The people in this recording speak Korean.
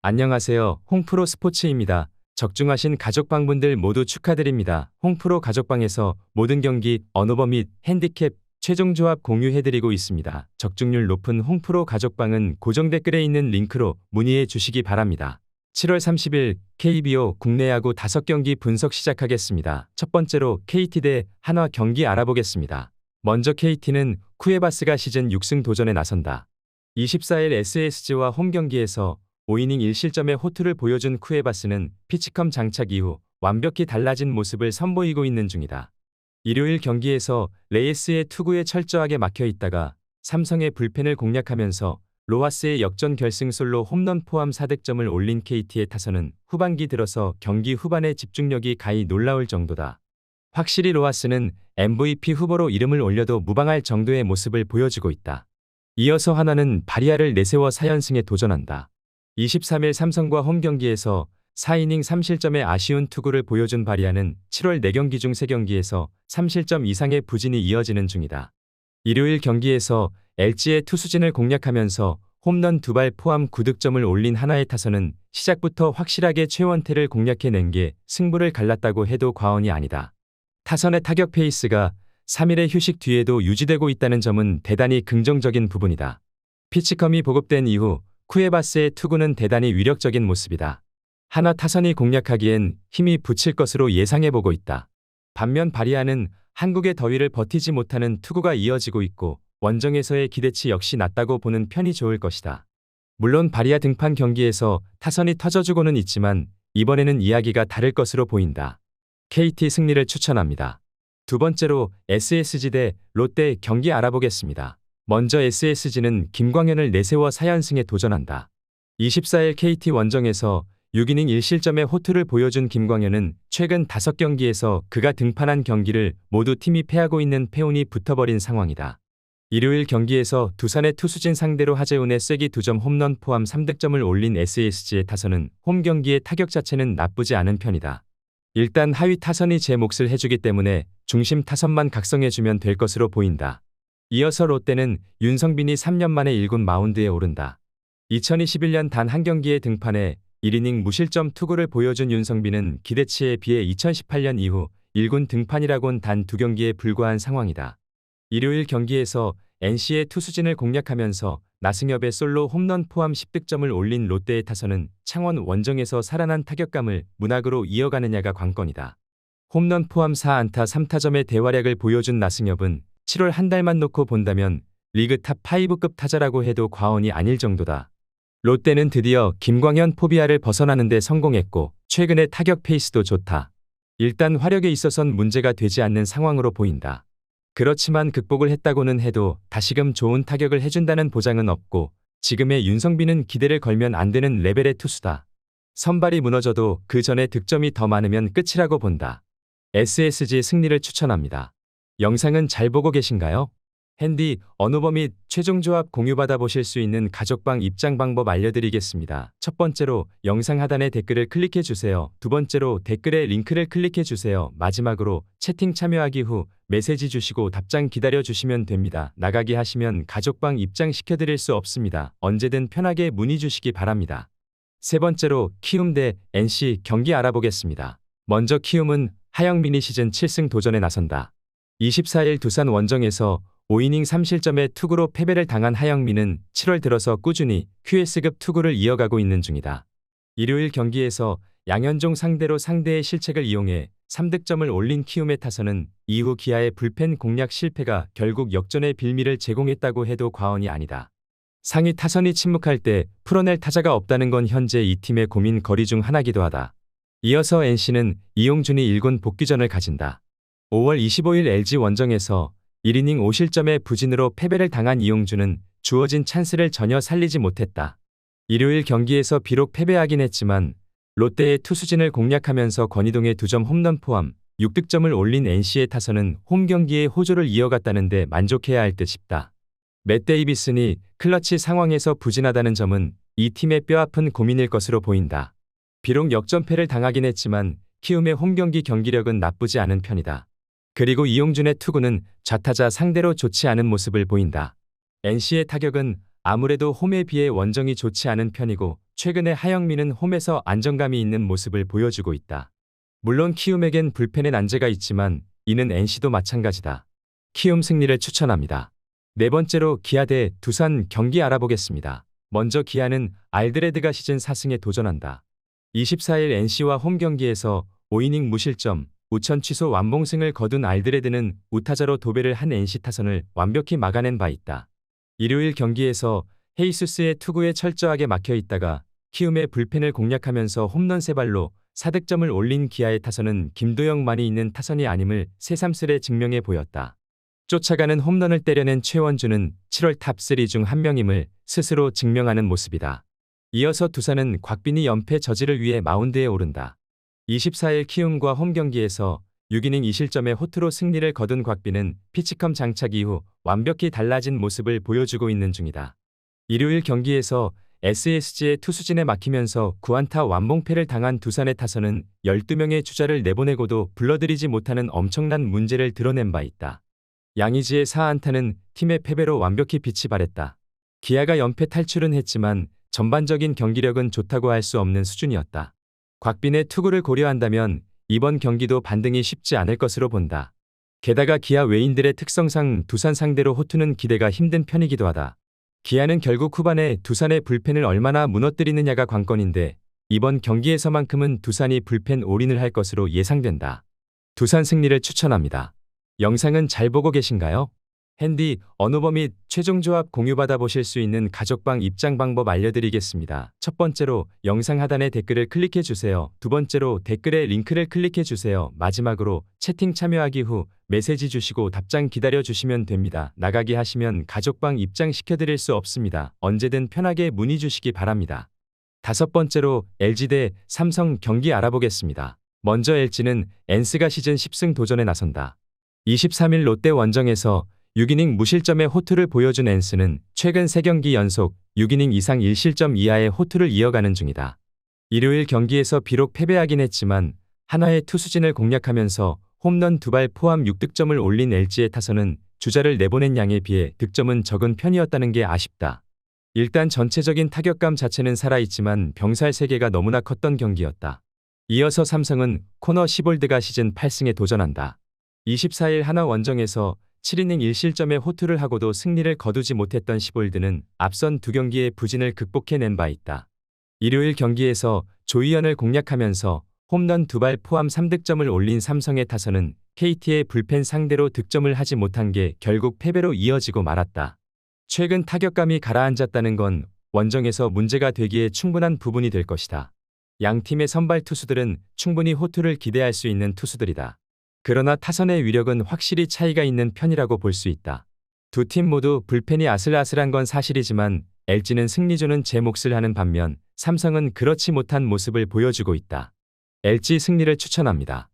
안녕하세요. 홍프로 스포츠입니다. 적중하신 가족방분들 모두 축하드립니다. 홍프로 가족방에서 모든 경기, 언오버 및 핸디캡, 최종 조합 공유해드리고 있습니다. 적중률 높은 홍프로 가족방은 고정 댓글에 있는 링크로 문의해 주시기 바랍니다. 7월 30일 KBO 국내 야구 5경기 분석 시작하겠습니다. 첫 번째로 KT 대 한화 경기 알아보겠습니다. 먼저 KT는 쿠에바스가 시즌 6승 도전에 나선다. 24일 SSG와 홈경기에서 5이닝 1실점의 호투를 보여준 쿠에바스는 피치컴 장착 이후 완벽히 달라진 모습을 선보이고 있는 중이다. 일요일 경기에서 레이스의 투구에 철저하게 막혀 있다가 삼성의 불펜을 공략하면서 로하스의 역전 결승 솔로 홈런 포함 4득점을 올린 KT의 타선은 후반기 들어서 경기 후반의 집중력이 가히 놀라울 정도다. 확실히 로하스는 MVP 후보로 이름을 올려도 무방할 정도의 모습을 보여주고 있다. 이어서 한화는 바리아를 내세워 4연승에 도전한다. 23일 삼성과 홈경기에서 4이닝 3실점의 아쉬운 투구를 보여준 바리아는 7월 4경기 중 3경기에서 3실점 이상의 부진이 이어지는 중이다. 일요일 경기에서 LG의 투수진을 공략하면서 홈런 2발 포함 9득점을 올린 한화의 타선은 시작부터 확실하게 최원태를 공략해낸 게 승부를 갈랐다고 해도 과언이 아니다. 타선의 타격 페이스가 3일의 휴식 뒤에도 유지되고 있다는 점은 대단히 긍정적인 부분이다. 피치컴이 보급된 이후 쿠에바스의 투구는 대단히 위력적인 모습이다. 한화 타선이 공략하기엔 힘이 붙일 것으로 예상해보고 있다. 반면 바리아는 한국의 더위를 버티지 못하는 투구가 이어지고 있고 원정에서의 기대치 역시 낮다고 보는 편이 좋을 것이다. 물론 바리아 등판 경기에서 타선이 터져주고는 있지만 이번에는 이야기가 다를 것으로 보인다. KT 승리를 추천합니다. 두 번째로 SSG 대 롯데 경기 알아보겠습니다. 먼저 SSG는 김광현을 내세워 4연승에 도전한다. 24일 KT 원정에서 6이닝 1실점의 호투를 보여준 김광현은 최근 5경기에서 그가 등판한 경기를 모두 팀이 패하고 있는 패운이 붙어버린 상황이다. 일요일 경기에서 두산의 투수진 상대로 하재훈의 쐐기 2점 홈런 포함 3득점을 올린 SSG의 타선은 홈 경기의 타격 자체는 나쁘지 않은 편이다. 일단 하위 타선이 제 몫을 해주기 때문에 중심 타선만 각성해주면 될 것으로 보인다. 이어서 롯데는 윤성빈이 3년 만에 1군 마운드에 오른다. 2021년 단 한 경기에 등판해 1이닝 무실점 투구를 보여준 윤성빈은 기대치에 비해 2018년 이후 1군 등판이라곤 단 2경기에 불과한 상황이다. 일요일 경기에서 NC의 투수진을 공략하면서 나승엽의 솔로 홈런 포함 10득점을 올린 롯데의 타선은 창원 원정에서 살아난 타격감을 문학으로 이어가느냐가 관건이다. 홈런 포함 4안타 3타점의 대활약을 보여준 나승엽은 7월 한 달만 놓고 본다면 리그 탑5급 타자라고 해도 과언이 아닐 정도다. 롯데는 드디어 김광현 포비아를 벗어나는 데 성공했고 최근의 타격 페이스도 좋다. 일단 화력에 있어선 문제가 되지 않는 상황으로 보인다. 그렇지만 극복을 했다고는 해도 다시금 좋은 타격을 해준다는 보장은 없고 지금의 윤성빈은 기대를 걸면 안 되는 레벨의 투수다. 선발이 무너져도 그 전에 득점이 더 많으면 끝이라고 본다. SSG 승리를 추천합니다. 영상은 잘 보고 계신가요? 핸디, 언오버 및 최종 조합 공유받아 보실 수 있는 가족방 입장 방법 알려드리겠습니다. 첫 번째로 영상 하단의 댓글을 클릭해 주세요. 두 번째로 댓글에 링크를 클릭해 주세요. 마지막으로 채팅 참여하기 후 메시지 주시고 답장 기다려 주시면 됩니다. 나가기 하시면 가족방 입장 시켜드릴 수 없습니다. 언제든 편하게 문의 주시기 바랍니다. 세 번째로 키움 대 NC 경기 알아보겠습니다. 먼저 키움은 하영민이 시즌 7승 도전에 나선다. 24일 두산 원정에서 5이닝 3실점의 투구로 패배를 당한 하영민은 7월 들어서 꾸준히 QS급 투구를 이어가고 있는 중이다. 일요일 경기에서 양현종 상대로 상대의 실책을 이용해 3득점을 올린 키움의 타선은 이후 기아의 불펜 공략 실패가 결국 역전의 빌미를 제공했다고 해도 과언이 아니다. 상위 타선이 침묵할 때 풀어낼 타자가 없다는 건 현재 이 팀의 고민 거리 중 하나기도 하다. 이어서 NC는 이용준이 1군 복귀전을 가진다. 5월 25일 LG 원정에서 1이닝 5실점의 부진으로 패배를 당한 이용준은 주어진 찬스를 전혀 살리지 못했다. 일요일 경기에서 비록 패배하긴 했지만 롯데의 투수진을 공략하면서 권희동의 2점 홈런 포함 6득점을 올린 NC의 타선은 홈 경기에 호조를 이어갔다는 데 만족해야 할 듯 싶다. 맷 데이비슨이 클러치 상황에서 부진하다는 점은 이 팀의 뼈아픈 고민일 것으로 보인다. 비록 역전패를 당하긴 했지만 키움의 홈 경기 경기력은 나쁘지 않은 편이다. 그리고 이용준의 투구는 좌타자 상대로 좋지 않은 모습을 보인다. NC의 타격은 아무래도 홈에 비해 원정이 좋지 않은 편이고 최근에 하영민은 홈에서 안정감이 있는 모습을 보여주고 있다. 물론 키움에겐 불펜에 난제가 있지만 이는 NC도 마찬가지다. 키움 승리를 추천합니다. 네 번째로 기아 대 두산 경기 알아보겠습니다. 먼저 기아는 알드레드가 시즌 4승에 도전한다. 24일 NC와 홈 경기에서 5이닝 무실점, 우천 취소 완봉승을 거둔 알드레드는 우타자로 도배를 한 NC 타선을 완벽히 막아낸 바 있다. 일요일 경기에서 헤이수스의 투구에 철저하게 막혀 있다가 키움의 불펜을 공략하면서 홈런 3발로 4득점을 올린 기아의 타선은 김도영만이 있는 타선이 아님을 새삼스레 증명해 보였다. 쫓아가는 홈런을 때려낸 최원주는 7월 탑3 중 한 명임을 스스로 증명하는 모습이다. 이어서 두산은 곽빈이 연패 저지를 위해 마운드에 오른다. 24일 키움과 홈 경기에서 6이닝 2실점의 호투로 승리를 거둔 곽빈은 피치컴 장착 이후 완벽히 달라진 모습을 보여주고 있는 중이다. 일요일 경기에서 SSG의 투수진에 막히면서 9안타 완봉패를 당한 두산의 타선은 12명의 주자를 내보내고도 불러들이지 못하는 엄청난 문제를 드러낸 바 있다. 양의지의 4안타는 팀의 패배로 완벽히 빛이 발했다. 기아가 연패 탈출은 했지만 전반적인 경기력은 좋다고 할 수 없는 수준이었다. 곽빈의 투구를 고려한다면 이번 경기도 반등이 쉽지 않을 것으로 본다. 게다가 기아 외인들의 특성상 두산 상대로 호투는 기대가 힘든 편이기도 하다. 기아는 결국 후반에 두산의 불펜을 얼마나 무너뜨리느냐가 관건인데 이번 경기에서만큼은 두산이 불펜 올인을 할 것으로 예상된다. 두산 승리를 추천합니다. 영상은 잘 보고 계신가요? 핸디, 언어버 및 최종 조합 공유받아 보실 수 있는 가족방 입장 방법 알려드리겠습니다. 첫 번째로 영상 하단의 댓글을 클릭해 주세요. 두 번째로 댓글에 링크를 클릭해 주세요. 마지막으로 채팅 참여하기 후 메시지 주시고 답장 기다려 주시면 됩니다. 나가기 하시면 가족방 입장 시켜드릴 수 없습니다. 언제든 편하게 문의 주시기 바랍니다. 다섯 번째로 LG 대 삼성 경기 알아보겠습니다. 먼저 LG는 엔스가 시즌 10승 도전에 나선다. 23일 롯데 원정에서 6이닝 무실점의 호투를 보여준 엔스는 최근 3경기 연속 6이닝 이상 1실점 이하의 호투를 이어가는 중이다. 일요일 경기에서 비록 패배하긴 했지만 한화의 투수진을 공략하면서 홈런 2발 포함 6득점을 올린 LG의 타선은 주자를 내보낸 양에 비해 득점은 적은 편이었다는 게 아쉽다. 일단 전체적인 타격감 자체는 살아있지만 병살 세계가 너무나 컸던 경기였다. 이어서 삼성은 코너 시볼드가 시즌 8승에 도전한다. 24일 하나 원정에서 7이닝 1실점의 호투를 하고도 승리를 거두지 못했던 시볼드는 앞선 2경기의 부진을 극복해낸 바 있다. 일요일 경기에서 조이언을 공략하면서 홈런 2발 포함 3득점을 올린 삼성의 타선은 KT의 불펜 상대로 득점을 하지 못한 게 결국 패배로 이어지고 말았다. 최근 타격감이 가라앉았다는 건 원정에서 문제가 되기에 충분한 부분이 될 것이다. 양 팀의 선발 투수들은 충분히 호투를 기대할 수 있는 투수들이다. 그러나 타선의 위력은 확실히 차이가 있는 편이라고 볼 수 있다. 두 팀 모두 불펜이 아슬아슬한 건 사실이지만 LG는 승리조는 제 몫을 하는 반면 삼성은 그렇지 못한 모습을 보여주고 있다. LG 승리를 추천합니다.